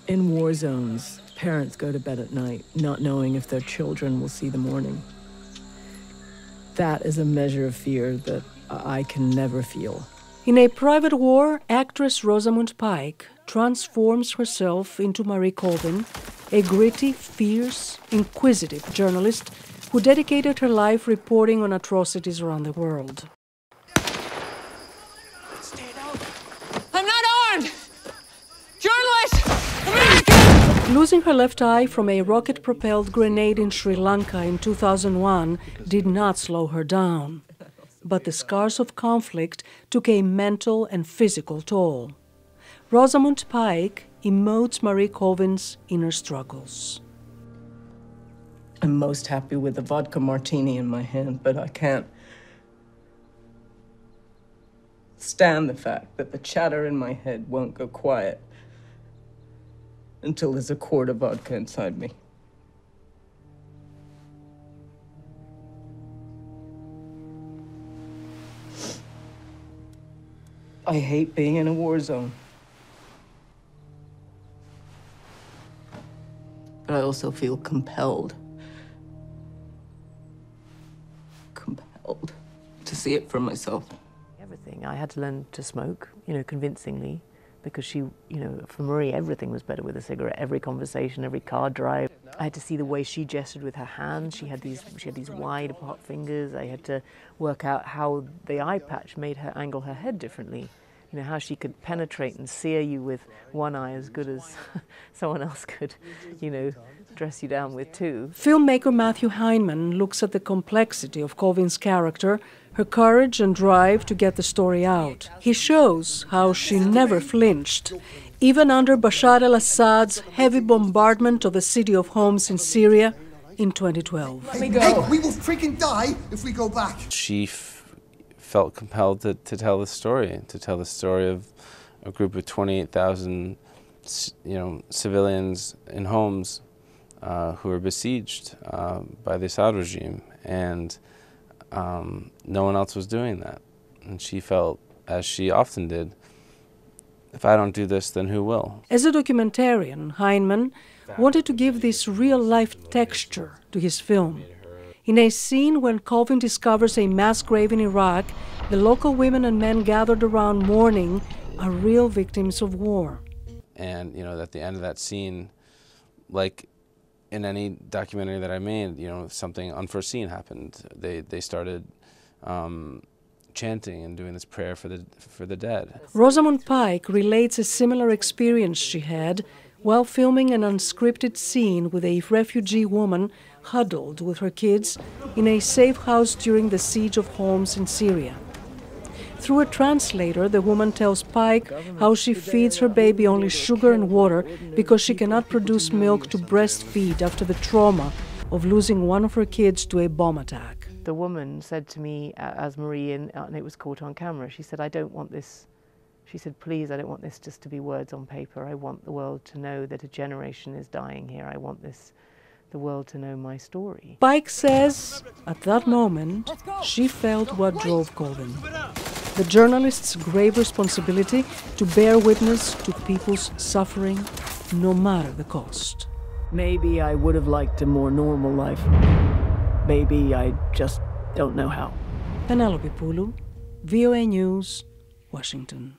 In war zones, parents go to bed at night, not knowing if their children will see the morning. That is a measure of fear that I can never feel. In A Private War, actress Rosamund Pike transforms herself into Marie Colvin, a gritty, fierce, inquisitive journalist who dedicated her life reporting on atrocities around the world. I'm not armed! Journalist! American! Losing her left eye from a rocket-propelled grenade in Sri Lanka in 2001 did not slow her down. But the scars of conflict took a mental and physical toll. Rosamund Pike emotes Marie Colvin's inner struggles. I'm most happy with the vodka martini in my hand, but I can't stand the fact that the chatter in my head won't go quiet until there's a quart of vodka inside me. I hate being in a war zone. But I also feel compelled to see it for myself. Everything. I had to learn to smoke, convincingly, because she, for Marie, everything was better with a cigarette. Every conversation, every car drive. I had to see the way she gestured with her hands. She had these wide apart fingers. I had to work out how the eye patch made her angle her head differently. How she could penetrate and sear you with one eye as good as someone else could, dress you down with two. Filmmaker Matthew Heineman looks at the complexity of Colvin's character, her courage and drive to get the story out. He shows how she never flinched, even under Bashar al-Assad's heavy bombardment of the city of Homs in Syria in 2012. Let me go. Hey, we will freaking die if we go back. She felt compelled to tell the story of a group of 28,000, civilians in Homs who were besieged by the Assad regime, and no one else was doing that. And she felt, as she often did, if I don't do this, then who will? As a documentarian, Heineman wanted to give this real-life texture to his film. In a scene when Colvin discovers a mass grave in Iraq, the local women and men gathered around mourning are real victims of war. And, at the end of that scene, like in any documentary that I made, something unforeseen happened. They started chanting and doing this prayer for the dead. Rosamund Pike relates a similar experience she had while filming an unscripted scene with a refugee woman huddled with her kids in a safe house during the siege of Homs in Syria. Through a translator, the woman tells Pike how she feeds her baby only sugar and water because she cannot produce milk to breastfeed after the trauma of losing one of her kids to a bomb attack. The woman said to me, as Marie, and it was caught on camera, she said, I don't want this. She said, please, I don't want this just to be words on paper. I want the world to know that a generation is dying here. I want the world to know my story. Pike says, at that moment, she felt what drove Colvin. The journalist's grave responsibility to bear witness to people's suffering, no matter the cost. Maybe I would have liked a more normal life. Maybe I just don't know how. Penelope Poulou, VOA News, Washington.